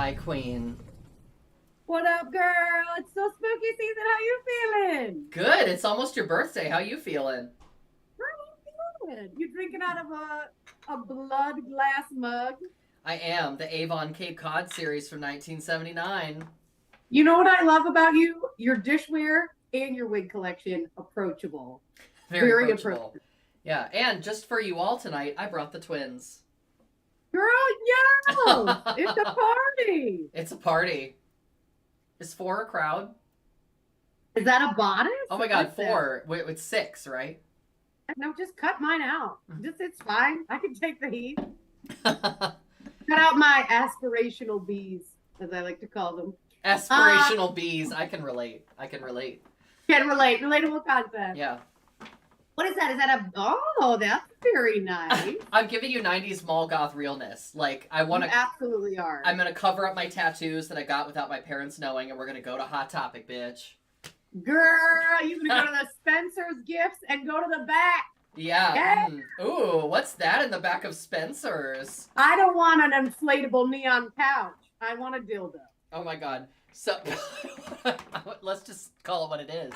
Hi, Queen. What up, girl? It's so spooky season. How you feeling? Good. It's almost your birthday. How you feeling? Good. You drinking out of a blood glass mug? I am the Avon Cape Cod series from 1979. You know what I love about you? Your dishware and your wig collection. Approachable. Very Very approachable. approachable. Yeah, and just for you all tonight, I brought the twins. Girl, yo! It's a party. It's a party. Is four a crowd? Is that a bodice? Oh my god, four. Wait, it's six, right? No, just cut mine out. It's fine. I can take the heat. Aspirational Cut out my aspirational bees, as I like to call them. bees. I can relate. I can relate. Can relate. Relatable concept. Yeah. What is that? Is that a? Oh, that's very nice. I'm giving you 90s mall goth realness. Like, I want You to. absolutely are. I'm gonna cover up my tattoos that I got without my parents knowing, and we're gonna go to Hot Topic, bitch. Girl, you gonna go to the Spencer's Gifts and go to the back. Yeah. Yeah. Ooh, what's that in the back of Spencer's? I don't want an inflatable neon couch. I want a dildo. Oh my god. So, let's just call it what it is.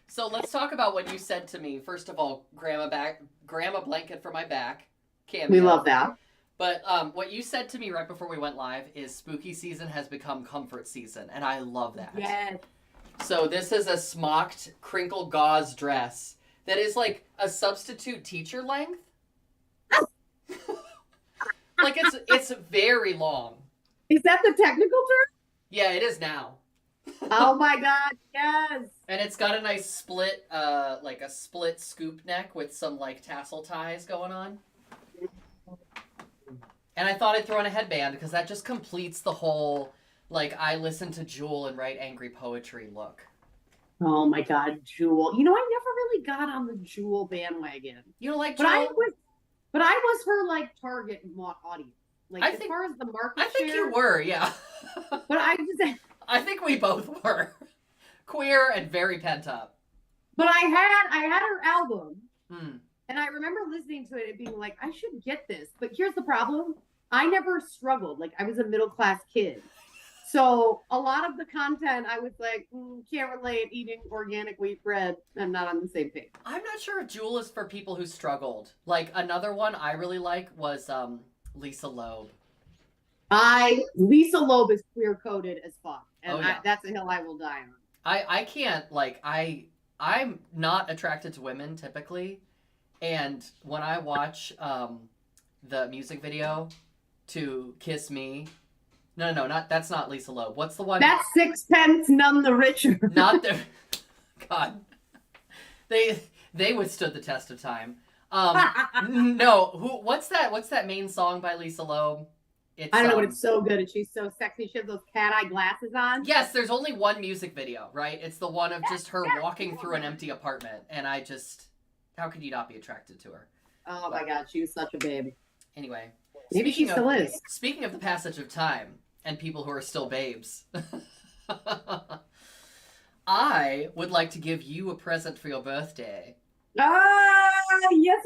So let's talk about what you said to me. First of all, grandma blanket for my back. Cameo. We love that. But what you said to me right before we went live is spooky season has become comfort season, and I love that. Yes. So this is a smocked crinkle gauze dress that is like a substitute teacher length. Like it's very long. Is that the technical term? Yeah, it is now. Oh my god, yes. And it's got a nice split, like a split scoop neck with some like tassel ties going on. And I thought I'd throw in a headband because that just completes the whole, like, I listen to Jewel and write angry poetry look. Oh my god, Jewel. You know, I never really got on the Jewel bandwagon. You don't like But Jewel? I was her like target audience. Like as far as the market I think share, you were, yeah. but I think we both were. Queer and very pent up. But I had her album, Hmm. and I remember listening to it and being like, I should get this. But here's the problem: I never struggled. Like I was a middle class kid, so a lot of the content I was like, can't relate. Eating organic wheat bread, I'm not on the same page. I'm not sure if Jewel is for people who struggled. Like another one I really like was Lisa Loeb. Lisa Loeb is queer coded as fuck, and Oh, yeah. that's a hill I will die on. I can't like I'm not attracted to women typically, and when I watch the music video to Kiss Me, no, not that's not Lisa Loeb. What's the one? That's Sixpence None the Richer. Not the God. They withstood the test of time. No, what's that main song by Lisa Loeb? It's, I don't know, but it's so good, and she's so sexy. She has those cat eye glasses on. Yes, there's only one music video, right? It's the one of just her walking through an empty apartment, and how could you not be attracted to her? Oh my god, she was such a baby. Anyway, Maybe she still is. Speaking of the passage of time and people who are still babes, I would like to give you a present for your birthday. Yes.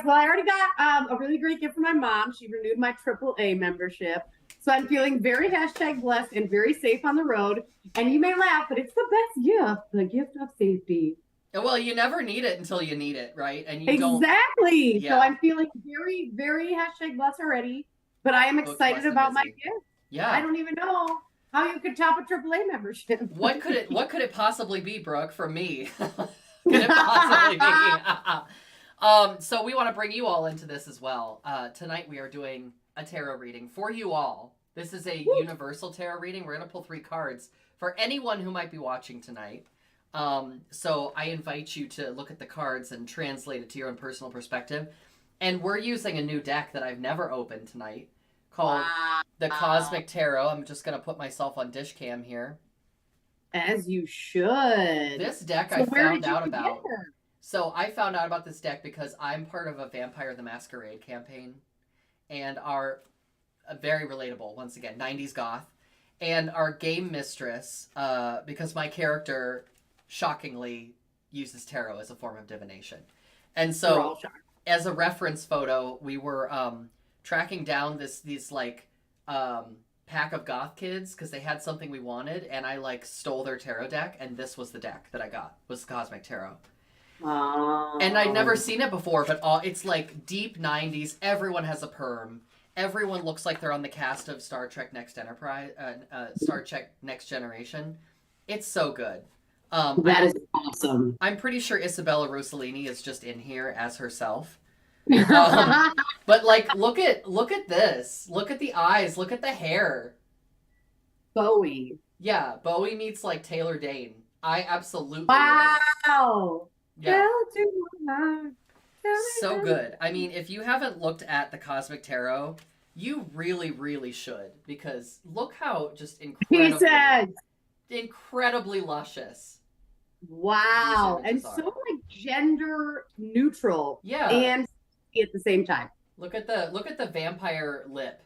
Well, I already got a really great gift from my mom. She renewed my AAA membership. So I'm feeling very #blessed and very safe on the road. And you may laugh, but it's the best gift, the gift of safety. Well, you never need it until you need it, right? And you Exactly. don't. Yeah. So I'm feeling very, very #blessed already. But I am excited about my gift. Yeah. I don't even know how you could top a AAA membership. What could it possibly be, Brooke, from me? Could it possibly be? So we want to bring you all into this as well. Tonight we are doing a tarot reading for you all. This is a universal tarot reading. We're going to pull 3 cards for anyone who might be watching tonight. So I invite you to look at the cards and translate it to your own personal perspective. And we're using a new deck that I've never opened tonight called the Cosmic Tarot. I'm just going to put myself on dish cam here. As you should. This deck I found out about. So I found out about this deck because I'm part of a Vampire the Masquerade campaign and are very relatable, once again, 90s goth. And our game mistress, because my character shockingly uses tarot as a form of divination. And so as a reference photo, we were tracking down these like pack of goth kids because they had something we wanted, and I like stole their tarot deck, and this was the deck that I got, was Cosmic Tarot. Oh. And I'd never seen it before, but it's like deep 90s. Everyone has a perm. Everyone looks like they're on the cast of Star Trek Star Trek Next Generation. It's so good. That is awesome. I'm pretty sure Isabella Rossellini is just in here as herself. But like, look at this. Look at the eyes. Look at the hair. Bowie. Yeah, Bowie meets like Taylor Dane. I absolutely Wow. Yeah. So good. I mean, if you haven't looked at the Cosmic Tarot, you really, really should, because look how just incredibly luscious. Wow. And so like gender neutral. Yeah. And at the same time. Look at the vampire lip.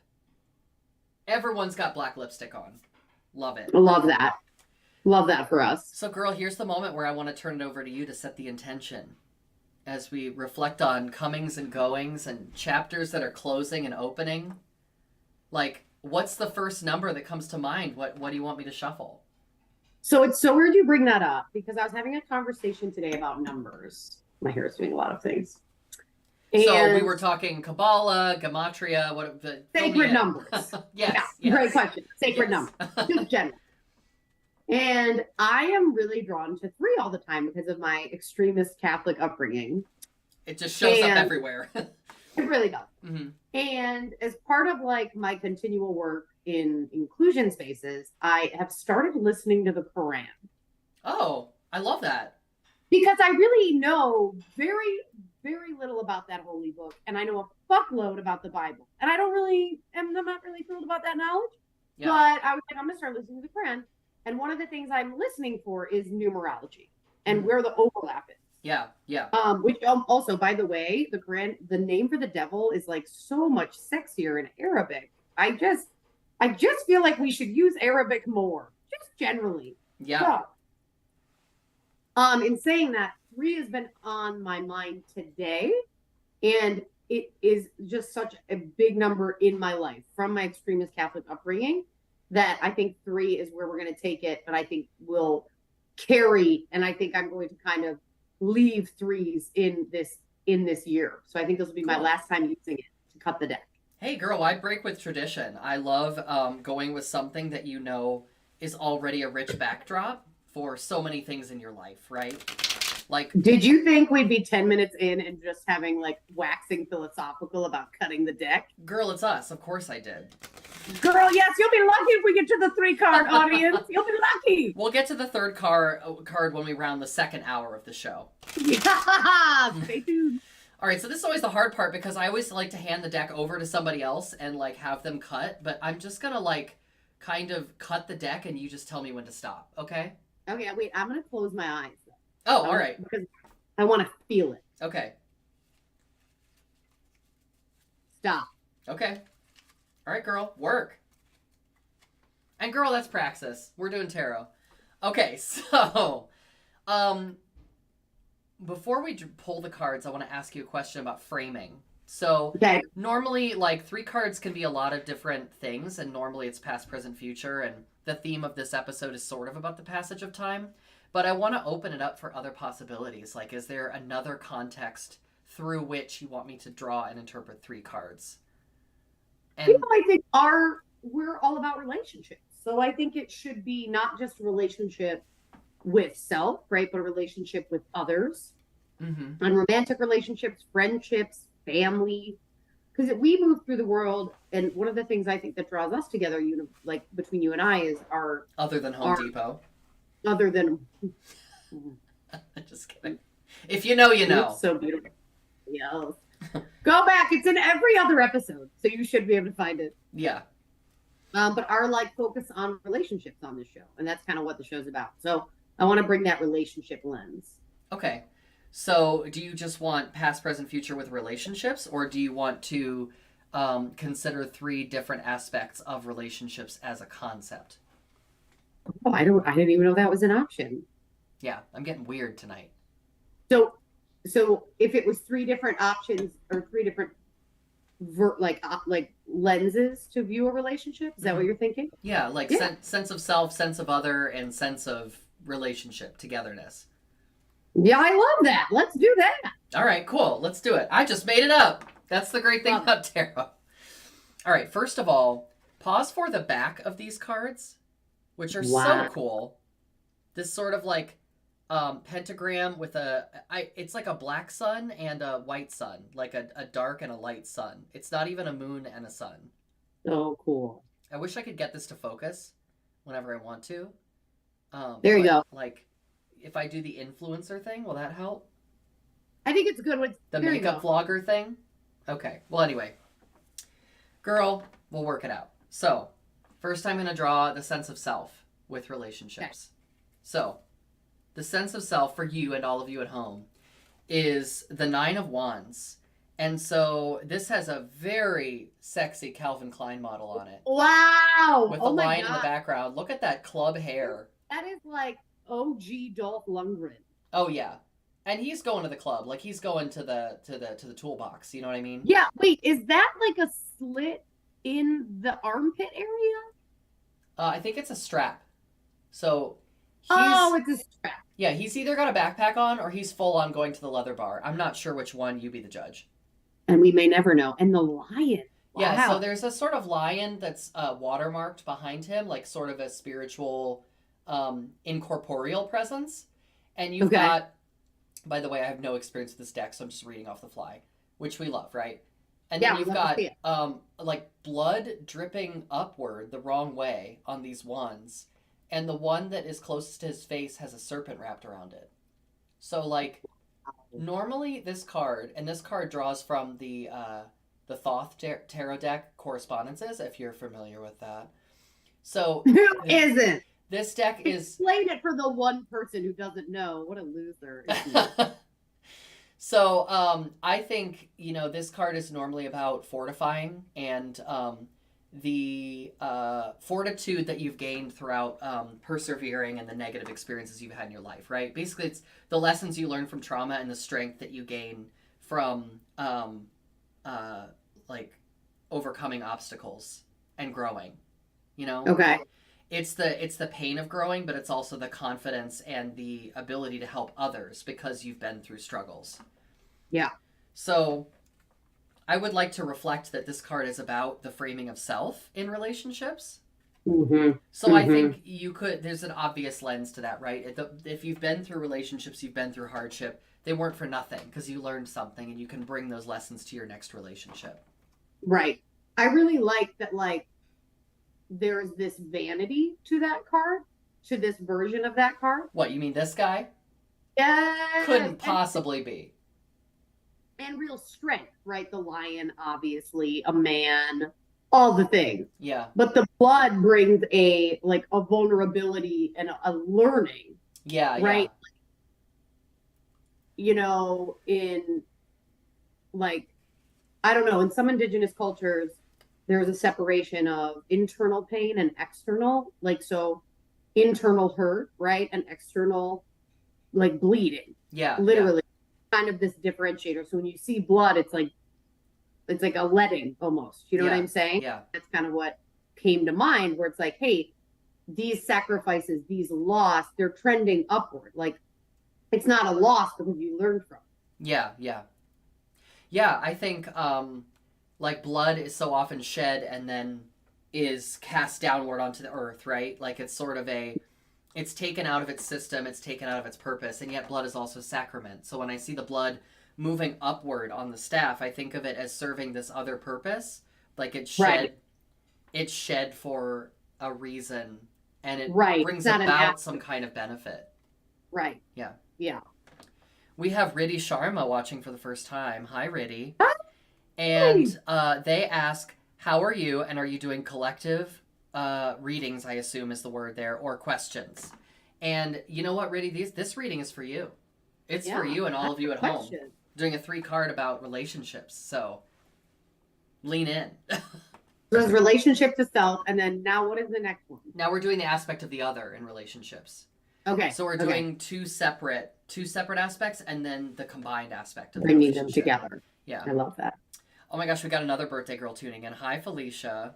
Everyone's got black lipstick on. Love it. Love that. Love that for us. So, girl, here's the moment where I want to turn it over to you to set the intention as we reflect on comings and goings and chapters that are closing and opening. Like, what's the first number that comes to mind? What do you want me to shuffle? So it's so weird you bring that up, because I was having a conversation today about numbers. My hair is doing a lot of things. And so we were talking Kabbalah, Gematria, sacred numbers. Yes, yeah, yes. Great question. Sacred numbers. Just general. And I am really drawn to 3 all the time because of my extremist Catholic upbringing. It just shows up everywhere. It really does. Mm-hmm. And as part of like my continual work in inclusion spaces, I have started listening to the Quran. Oh, I love that. Because I really know very, very little about that holy book. And I know a fuckload about the Bible. And I'm not really thrilled about that knowledge. Yeah. But I was like, I'm going to start listening to the Quran. And one of the things I'm listening for is numerology and where the overlap is. Yeah, yeah. Which also, by the way, the name for the devil is like so much sexier in Arabic. I just feel like we should use Arabic more, just generally. Yeah. So, in saying that, 3 has been on my mind today, and it is just such a big number in my life from my extremist Catholic upbringing that I think 3 is where we're going to take it, but I think we'll carry, and I think I'm going to kind of leave 3s in this year. So I think this will be my last time using it to cut the deck. Hey girl, I break with tradition. I love going with something that you know is already a rich backdrop for so many things in your life, right? Like, did you think we'd be 10 minutes in and just having like waxing philosophical about cutting the deck? Girl, it's us. Of course I did. Girl, yes, you'll be lucky if we get to the 3-card audience. You'll be lucky. We'll get to the 3rd card when we round the 2nd hour of the show. Stay tuned. All right, so this is always the hard part because I always like to hand the deck over to somebody else and like have them cut, but I'm just gonna like kind of cut the deck and you just tell me when to stop, okay? Okay, wait, I'm gonna close my eyes. Oh, all right. Because I want to feel it. Okay. Stop. Okay. All right, girl. Work. And girl, that's praxis. We're doing tarot. Okay, so, before we pull the cards, I want to ask you a question about framing. So, normally, like, 3 cards can be a lot of different things, and normally it's past, present, future, and the theme of this episode is sort of about the passage of time. But I want to open it up for other possibilities. Like, is there another context through which you want me to draw and interpret 3 cards? And I think we're all about relationships. So I think it should be not just a relationship with self, right? But a relationship with others. Mm-hmm. And romantic relationships, friendships, family. Because we move through the world, and one of the things I think that draws us together, like between you and I, is our... Other than Home Depot. Other than... Just kidding. If you know, you know. It's so beautiful. Yes. Go back. It's in every other episode, so you should be able to find it. Yeah. But our like focus on relationships on this show, and that's kind of what the show's about. So I want to bring that relationship lens. Okay. So do you just want past, present, future with relationships, or do you want to consider 3 different aspects of relationships as a concept? Oh, I didn't even know that was an option. Yeah, I'm getting weird tonight. So if it was 3 different options or 3 different like lenses to view a relationship. Is that what you're thinking? Yeah, like Yeah. sense of self, sense of other, and sense of relationship, togetherness. Yeah, I love that. Let's do that. All right, cool. Let's do it. I just made it up. That's the great thing Love it. about tarot. All right, first of all, pause for the back of these cards, which are so Wow. cool. This sort of like pentagram with it's like a black sun and a white sun, like a dark and a light sun. It's not even a moon and a sun. So cool. I wish I could get this to focus whenever I want to. There you But go. like, if I do the influencer thing, will that help? I think it's good. The There you makeup go. vlogger thing? Okay. Well, anyway, girl, we'll work it out. So, first I'm going to draw the sense of self with relationships. Okay. So, the sense of self for you and all of you at home is the Nine of Wands. And so this has a very sexy Calvin Klein model on it. Wow. With the lion in the background. Look at that club hair. That is like OG Dolph Lundgren. Oh yeah. And he's going to the club. Like he's going to the toolbox. You know what I mean? Yeah. Wait, is that like a slit in the armpit area? I think it's a strap. So it's a strap. Yeah, he's either got a backpack on or he's full on going to the leather bar. I'm not sure which one. You be the judge. And we may never know. And the lion. Wow. Yeah, so there's a sort of lion that's watermarked behind him, like sort of a spiritual, incorporeal presence. And you've got, by the way, I have no experience with this deck, so I'm just reading off the fly, which we love, right? And then you've got like blood dripping upward the wrong way on these wands. And the one that is closest to his face has a serpent wrapped around it. So like normally this card draws from the Thoth Tarot deck Correspondences, if you're familiar with that. So who isn't? This deck is explain it for the one person who doesn't know. What a loser. So I think, this card is normally about fortifying and the fortitude that you've gained throughout persevering and the negative experiences you've had in your life, right? Basically, it's the lessons you learn from trauma and the strength that you gain from like overcoming obstacles and growing, Okay. It's the pain of growing, but it's also the confidence and the ability to help others because you've been through struggles. Yeah. So I would like to reflect that this card is about the framing of self in relationships. Mm-hmm. So I think there's an obvious lens to that, right? If you've been through relationships, you've been through hardship, they weren't for nothing because you learned something and you can bring those lessons to your next relationship. Right. I really like that, like, there's this vanity to that card, to this version of that card. What, you mean this guy? Yeah. Couldn't possibly be. And real strength, right? The lion, obviously, a man, all the things. Yeah. But the blood brings a vulnerability and a learning. Yeah. Right. Yeah. In like, I don't know, in some indigenous cultures, there's a separation of internal pain and external, like, so internal hurt, right? And external, like, bleeding. Yeah. Literally kind of this differentiator. So when you see blood, it's like a letting almost. You know what I'm saying? Yeah. That's kind of what came to mind, where it's like, hey, these sacrifices, these loss, they're trending upward. Like, it's not a loss because you learned from it. Yeah. Yeah, I think like blood is so often shed and then is cast downward onto the earth, right? Like it's sort of it's taken out of its system, it's taken out of its purpose, and yet blood is also sacrament. So when I see the blood moving upward on the staff, I think of it as serving this other purpose. Like it's shed for a reason, and it brings about some kind of benefit. Right. Yeah. Yeah. We have Riddhi Sharma watching for the first time. Hi, Riddhi. Hi. And they ask, how are you? And are you doing collective readings, I assume is the word there, or questions? And you know what, Riddhi? This reading is for you. It's for you and all of you at home. Doing a 3-card about relationships. So lean in. There's relationship to self. And then now what is the next one? Now we're doing the aspect of the other in relationships. Okay. So we're doing two separate aspects and then the combined aspect of bringing them together. Yeah. I love that. Oh my gosh, we got another birthday girl tuning in. Hi, Felicia.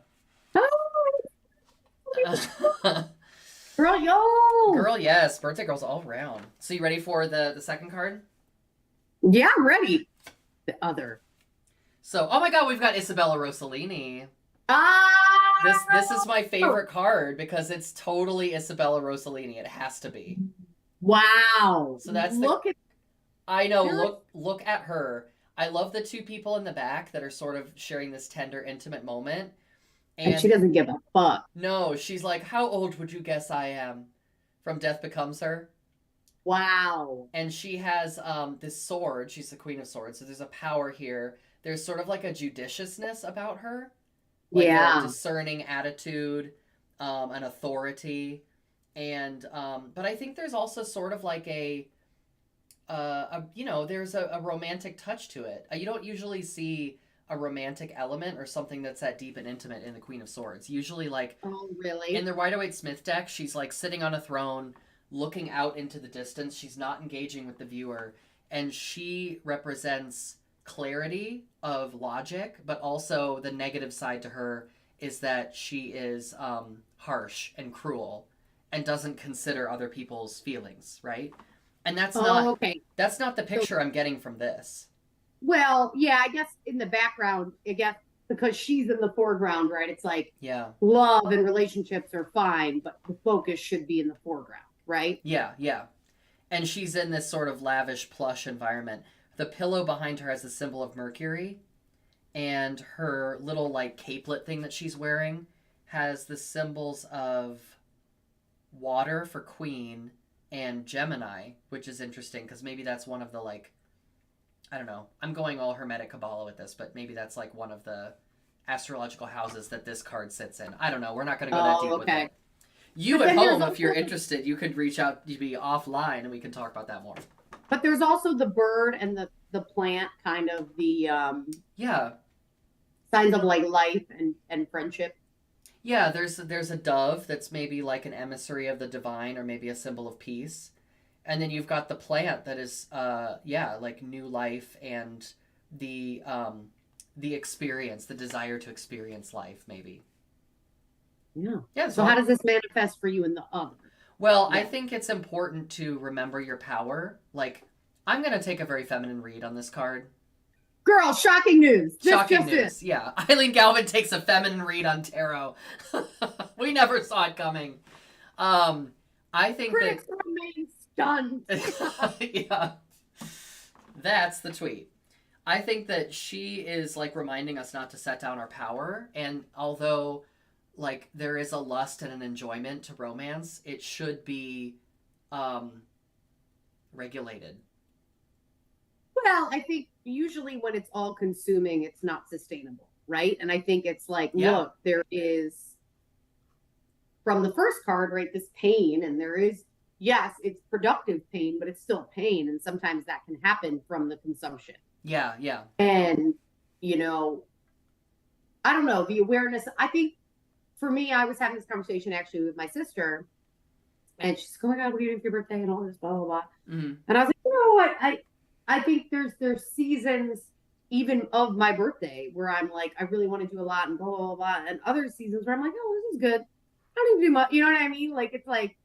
Girl, yo. Girl, yes, birthday girls all around. So you ready for the second card? Yeah, I'm ready. The other. So, oh my god, we've got Isabella Rossellini. Ah! This is my favorite card because it's totally Isabella Rossellini. It has to be. Wow. So that's Look at I know, her. look at her. I love the two people in the back that are sort of sharing this tender, intimate moment. And she And doesn't give a fuck. no, she's like, "How old would you guess I am?" From Death Becomes Her. Wow. And she has this sword. She's the Queen of Swords, so there's a power here. There's sort of like a judiciousness about her, like a Yeah. discerning attitude, an authority, and but I think there's also sort of like there's a romantic touch to it. You don't usually see a romantic element or something that's that deep and intimate in the Queen of Swords. Usually, like Oh, really? in the Rider-Waite-Smith deck, she's like sitting on a throne, looking out into the distance. She's not engaging with the viewer, and she represents clarity of logic, but also the negative side to her is that she is harsh and cruel and doesn't consider other people's feelings, right? And Oh, okay. that's not the So, picture I'm getting from this. well, yeah, I guess in the background, I guess because she's in the foreground, right? It's like Yeah. love and relationships are fine, but the focus should be in the foreground, right? Yeah, yeah. And she's in this sort of lavish plush environment. The pillow behind her has the symbol of Mercury, and her little like capelet thing that she's wearing has the symbols of water for Queen and Gemini, which is interesting because maybe that's one of the like I don't know. I'm going all Hermetic Kabbalah with this, but maybe that's like one of the astrological houses that this card sits in. I don't know. We're not going to go that deep with it. You But at then there's home, if you're also interested, you could reach out to be offline and we can talk about that more. but there's also the bird and the plant, kind of the Yeah. signs of like life and friendship. Yeah, there's a dove that's maybe like an emissary of the divine or maybe a symbol of peace. And then you've got the plant that is like new life and the experience, the desire to experience life maybe. Yeah. Yeah, So how does this manifest for you in the other? well, I Yeah. think it's important to remember your power. Like I'm going to take a very feminine read on this card. Girl, shocking news. This Shocking just news. Yeah. Eileen Galvin takes a feminine read on tarot. We never saw it coming. I think critics remain stunned. that yeah. That's the tweet. I think that she is like reminding us not to set down our power, and although like there is a lust and an enjoyment to romance, it should be um regulated. Well, I think usually when it's all consuming, it's not sustainable, right? And I think it's like, Yeah. look, there is from the first card, right, this pain, and there is, yes, it's productive pain, but it's still pain. And sometimes that can happen from the consumption. Yeah, yeah. And, you know, I don't know, the awareness. I think for me, I was having this conversation actually with my sister, and she's going, oh my God, what are you doing for your birthday and all this, blah, blah, blah. Mm-hmm. And I was like, you know what? I think there's seasons even of my birthday where I'm like, I really want to do a lot and blah, blah, blah. And other seasons where I'm like, oh, this is good. I don't need to do much. You know what I mean? Like, it's like,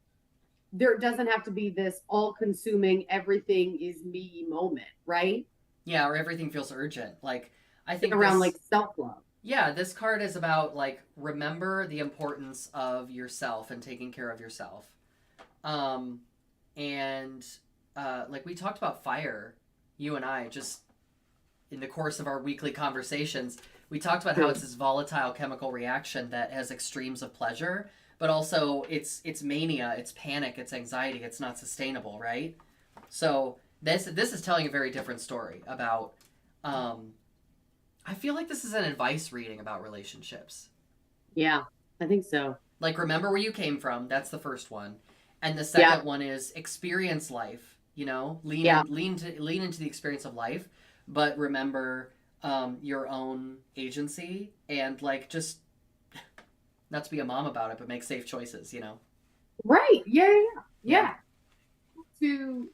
there doesn't have to be this all consuming, everything is me moment, right? Yeah, or everything feels urgent. Like I think Around this, like self love. yeah, this card is about like remember the importance of yourself and taking care of yourself. Um and like we talked about fire, you and I just in the course of our weekly conversations, we talked about how it's this volatile chemical reaction that has extremes of pleasure, but also it's mania, it's panic, it's anxiety, it's not sustainable, right? So this is telling a very different story about I feel like this is an advice reading about relationships. Yeah, I think so. Like remember where you came from, that's the first one. And the second one is experience life, you know, lean into the experience of life, but remember your own agency and like just not to be a mom about it, but make safe choices, you know. Right. Yeah. To,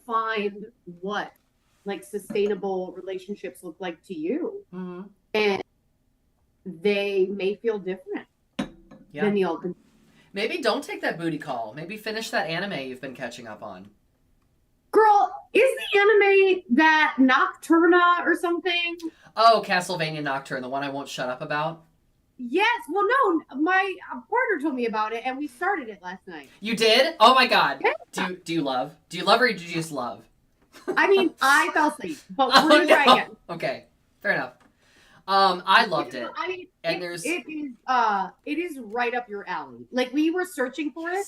find what like sustainable relationships look like to you. Mm-hmm. And they may feel different than the old. Maybe don't take that booty call. Maybe finish that anime you've been catching up on. Girl, is the anime that Nocturna or something? Oh, Castlevania Nocturne, the one I won't shut up about. Yes. Well, no, my partner told me about it, and we started it last night. You did? Oh my god. Yeah. Do you love? Do you love or do you just love? I mean, I fell asleep, but we're gonna try again. Okay, fair enough. I loved it. I mean, and it is right up your alley. Like we were searching for it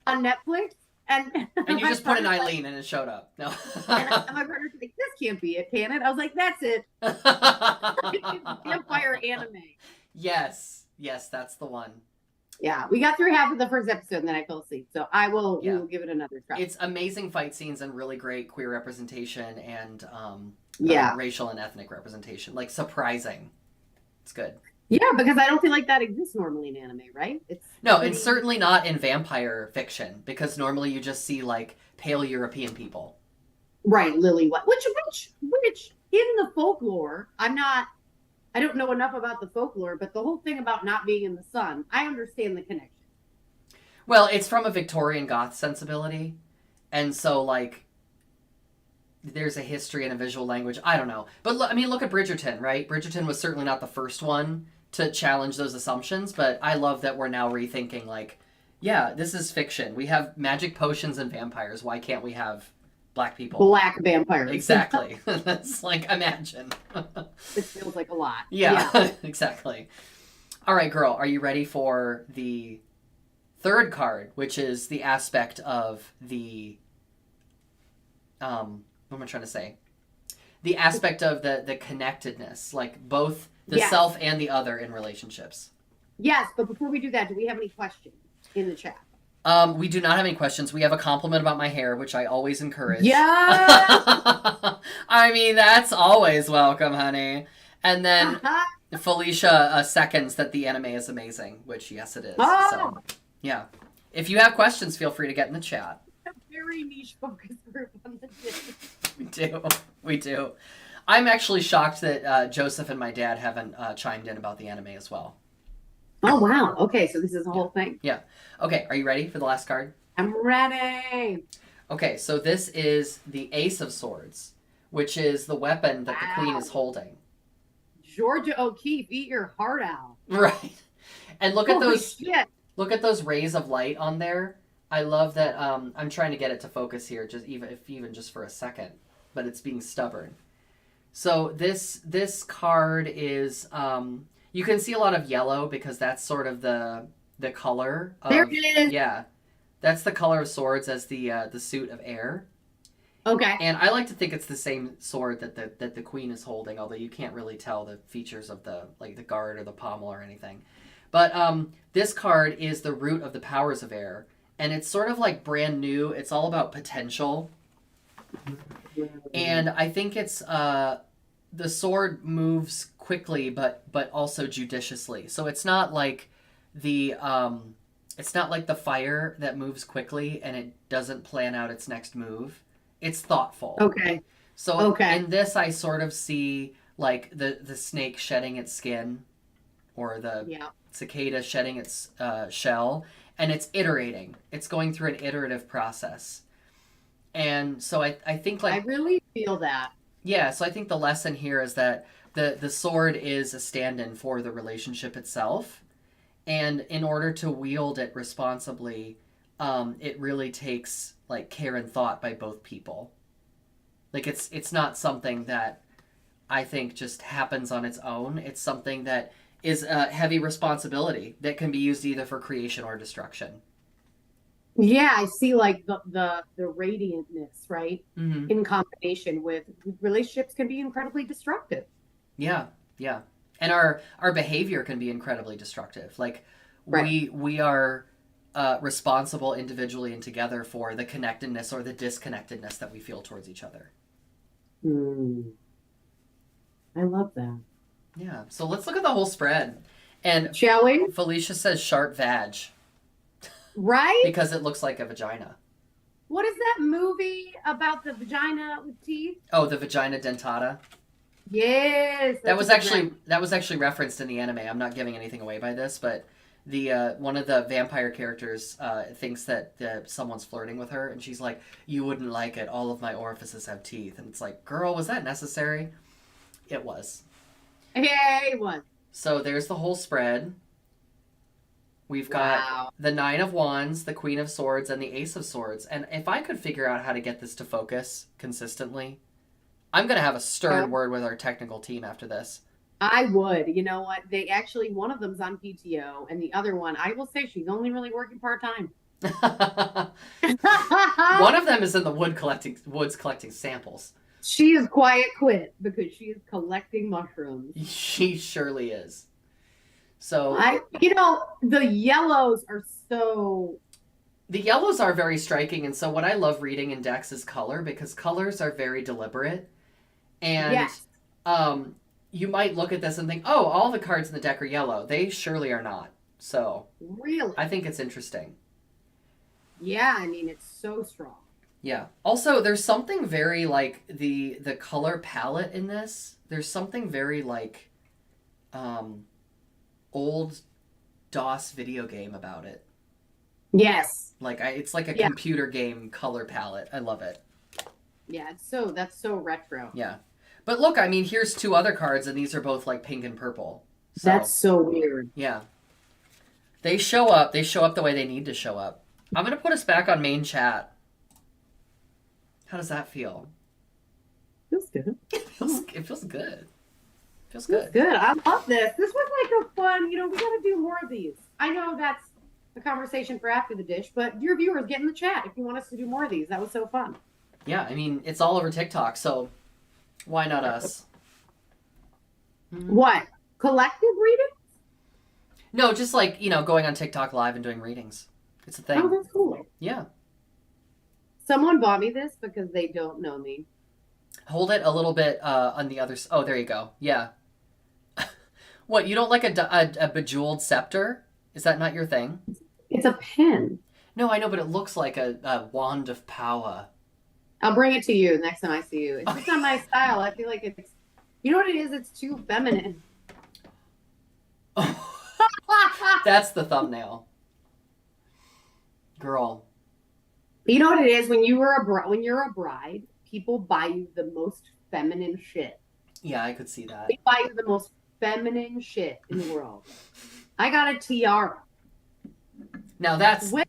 on Netflix, and you just put an Eileen and it showed up. No. and my partner's like, "This can't be it, can it?" I was like, "That's it." Vampire anime. Yes, that's the one. Yeah, we got through half of the first episode, and then I fell asleep. So we will give it another try. It's amazing fight scenes and really great queer representation and racial and ethnic representation. Like surprising. It's good. Yeah, because I don't feel like that exists normally in anime, right? It's certainly not in vampire fiction because normally you just see like pale European people. Right, lily white. Which in the folklore, I don't know enough about the folklore, but the whole thing about not being in the sun, I understand the connection. Well, it's from a Victorian goth sensibility. And so, like, there's a history and a visual language. I don't know. But, look at Bridgerton, right? Bridgerton was certainly not the first one to challenge those assumptions, but I love that we're now rethinking, like, yeah, this is fiction. We have magic potions and vampires. Why can't we have black people? Black vampires. Exactly. That's like, imagine. It feels like a lot. Yeah. Exactly. All right, girl, are you ready for the third card, which is the aspect of the, what am I trying to say? The aspect of the connectedness, like both the self and the other in relationships. Yes, but before we do that, do we have any questions in the chat? We do not have any questions. We have a compliment about my hair, which I always encourage. Yeah. I mean, that's always welcome, honey. And then Felicia seconds that the anime is amazing, which yes, it is. Oh. So, yeah. If you have questions, feel free to get in the chat. A very niche focus group on the We do. I'm actually shocked that Joseph and my dad haven't chimed in about the anime as well. Oh, wow. Okay, so this is the whole thing. Yeah. Okay, are you ready for the last card? I'm ready. Okay, so this is the Ace of Swords, which is the weapon that the queen is holding. Georgia O'Keeffe, eat your heart out. Right. And look at those shit. Look at those rays of light on there. I love that I'm trying to get it to focus here just even just for a second, but it's being stubborn. So this card is you can see a lot of yellow because that's sort of the color of, there it is. Yeah. That's the color of swords as the suit of air. Okay. And I like to think it's the same sword that the queen is holding, although you can't really tell the features of the guard or the pommel or anything. But this card is the root of the powers of air, and it's sort of like brand new. It's all about potential. And I think it's the sword moves quickly but also judiciously. So it's not like the fire that moves quickly and it doesn't plan out its next move. It's thoughtful. Okay. So in this I sort of see like the snake shedding its skin or the cicada shedding its shell, and it's iterating. It's going through an iterative process. And so I think like... I really feel that. Yeah, so I think the lesson here is that the sword is a stand-in for the relationship itself. And in order to wield it responsibly, it really takes like care and thought by both people. Like it's not something that I think just happens on its own. It's something that is a heavy responsibility that can be used either for creation or destruction. Yeah, I see like the radiantness, right? Mm-hmm. In combination with relationships can be incredibly destructive. Yeah. And our behavior can be incredibly destructive. Like we are responsible individually and together for the connectedness or the disconnectedness that we feel towards each other. I love that. Yeah. So let's look at the whole spread. And shall we? Felicia says sharp vag. Right? Because it looks like a vagina. What is that movie about the vagina with teeth? Oh, the vagina dentata. Yes, That that's was a good one. actually referenced in the anime. I'm not giving anything away by this, but the one of the vampire characters thinks that someone's flirting with her, and she's like, "You wouldn't like it. All of my orifices have teeth." And it's like, "Girl, was that necessary?" It was. Hey, one. So there's the whole spread. We've got Wow. the Nine of Wands, the Queen of Swords, and the Ace of Swords. And if I could figure out how to get this to focus consistently, I'm gonna have a stern word with our technical team after this. I would. You know what? They actually, one of them's on PTO, and the other one, I will say she's only really working part time. One of them is in the woods collecting samples. She is quiet quit because she is collecting mushrooms. She surely is. So the yellows are so. the yellows are very striking, and so what I love reading in decks is color, because colors are very deliberate. And Yes. you might look at this and think, oh, all the cards in the deck are yellow. They surely are not. So Really? I think it's interesting. Yeah, I mean, it's so strong. Yeah. Also, there's something very like the color palette in this. There's something very like old DOS video game about it. Yes. Like it's like a Yeah. computer game color palette. I love it. Yeah, that's so retro. Yeah. But look, I mean, here's two other cards, and these are both like pink and purple. So, That's so weird. yeah. They show up. They show up the way they need to show up. I'm going to put us back on main chat. How does that feel? Feels good. It feels good. Feels Feels good. good. I love this. This was like a fun, we got to do more of these. I know that's a conversation for after the dish, but dear viewers, get in the chat if you want us to do more of these. That was so fun. Yeah, I mean, it's all over TikTok, so why not us? What? Collective reading? No, just like, going on TikTok live and doing readings. It's a thing. Oh, that's cool. Yeah. Someone bought me this because they don't know me. Hold it a little bit on the other. Oh, there you go. Yeah. What, you don't like a bejeweled scepter? Is that not your thing? It's a pen. No, I know, but it looks like a wand of power. I'll bring it to you next time I see you. It's just not my style. I feel like it's, you know what it is? It's too feminine. That's the thumbnail. Girl. You know what it is? When you're a bride, people buy you the most feminine shit. Yeah, I could see that. They buy you the most feminine shit in the world. I got a tiara. Now that's With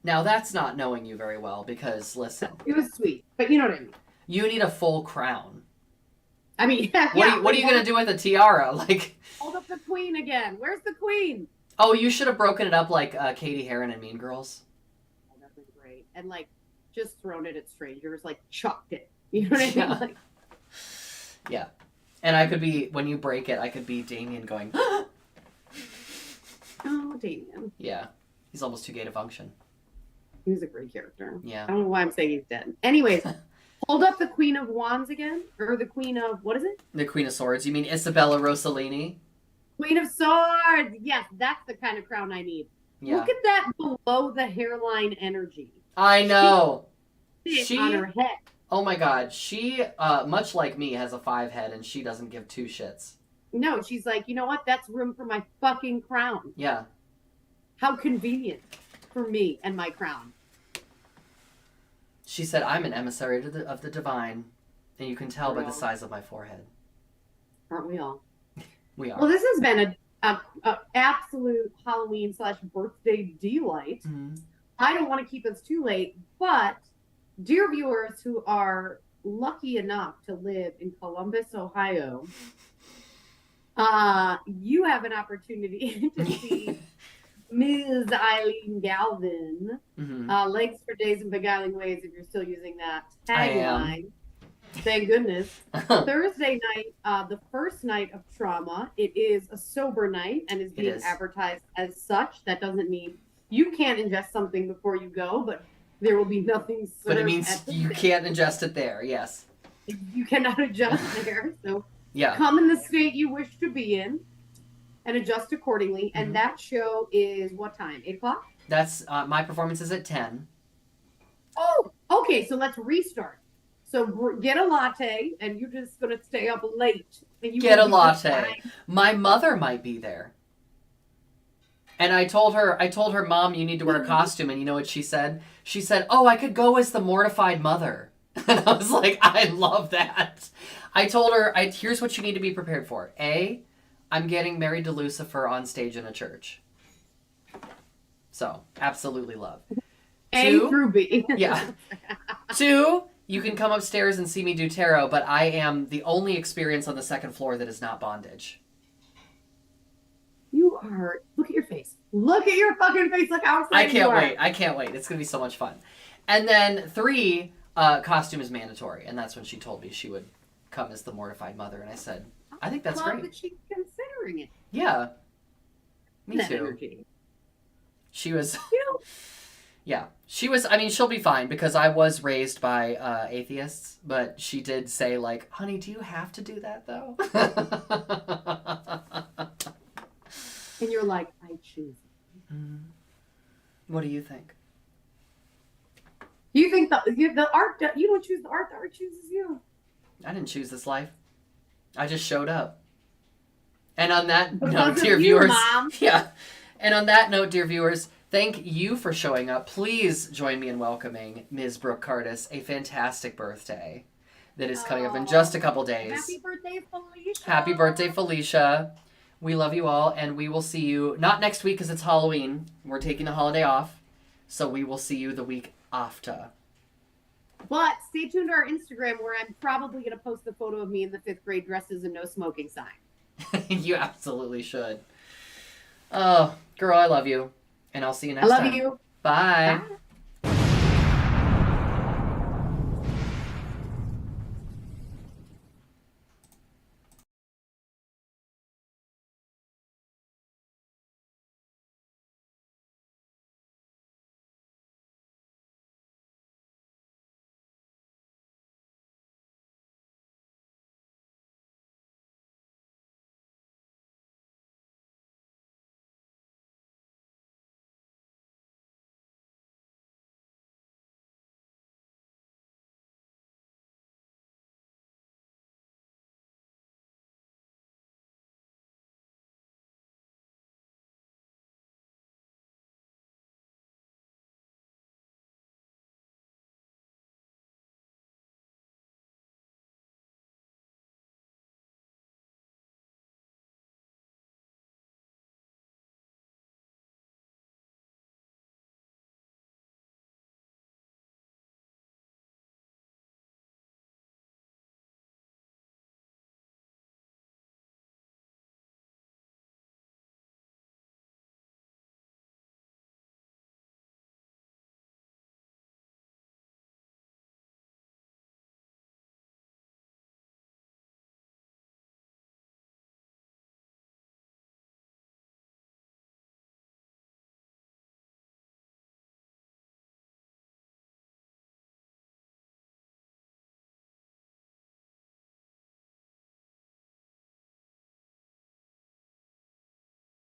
Now that's not knowing you very well, because listen, it was sweet, but you know what I mean. you need a full crown. I mean, What are you gonna do with a tiara? Like, hold up the queen again. Where's the queen? oh, you should have broken it up like Katie Heron in Mean Girls. Oh, that'd been great. And like just thrown it at strangers, like chucked it. You know what I mean? Yeah. Like, Yeah. And I could be, when you break it, I could be Damien going, oh, Damien. yeah. He's almost too gay to function. He was a great character. Yeah. I don't know why I'm saying he's dead. Anyways, hold up the Queen of Wands again, or the Queen of what is it? The Queen of Swords. You mean Isabella Rossellini? Queen of Swords. Yes, that's the kind of crown I need. Yeah. Look at that below the hairline energy. I know. She on her head. Oh my god. She, much like me, has a 5 head, and she doesn't give 2 shits. No, she's like, you know what? That's room for my fucking crown. Yeah. How convenient for me and my crown. She said, I'm an emissary of the divine, and you can tell by the Girl. size of my forehead. Aren't we all? We are. Well, this has been a absolute Halloween/birthday delight. Mm-hmm. I don't want to keep us too late, but dear viewers who are lucky enough to live in Columbus, Ohio, you have an opportunity to see Ms. Eileen Galvin. Mm-hmm. Legs for Days and Beguiling Ways, if you're still using that I am. tagline. Thank goodness. Thursday night, the first night of trauma. It is a sober night and is being advertised as such. That doesn't mean you can't ingest something before you go, but there will be nothing served. But it means you can't ingest it there, yes. You cannot adjust there. So Yeah. come in the state you wish to be in and adjust accordingly. Mm-hmm. And that show is what time? 8 o'clock? That's, my performance is at 10. Oh, okay. So let's restart. So get a latte, and you're just gonna stay up late. And you Get a will be just latte. fine. My mother might be there. And I told her, Mom, you need to wear a costume. And you know what she said? She said, oh, I could go as the mortified mother. And I was like, I love that. I told her, here's what you need to be prepared for. A, I'm getting married to Lucifer on stage in a church. So, absolutely love. A through B. Yeah. 2, you can come upstairs and see me do tarot, but I am the only experience on the second floor that is not bondage. You are. Look at your face. Look at your fucking face. Look how excited you are. I can't wait. It's going to be so much fun. And then 3, costume is mandatory. And that's when she told me she would come as the mortified mother. And I said, I think that's great. That she's considering it. Yeah. Me that too. Energy. She was... You know, yeah. She was... I mean, she'll be fine because I was raised by atheists. But she did say, like, honey, do you have to do that, though? and you're like, I choose. What do you think? You think the art, you don't choose the art chooses you. I didn't choose this life. I just showed up. And on that Because note, of dear you, viewers, Mom. yeah. And on that note, dear viewers, thank you for showing up. Please join me in welcoming Ms. Brooke Cardis, a fantastic birthday that is coming up in just a couple days. Happy birthday, Felicia. Happy birthday, Felicia. We love you all, and we will see you, not next week because it's Halloween. We're taking the holiday off. So we will see you the week after. But stay tuned to our Instagram where I'm probably going to post a photo of me in the 5th grade dressed as a no smoking sign. You absolutely should. Oh, girl, I love you. And I'll see you next time. I love you. Bye. Bye.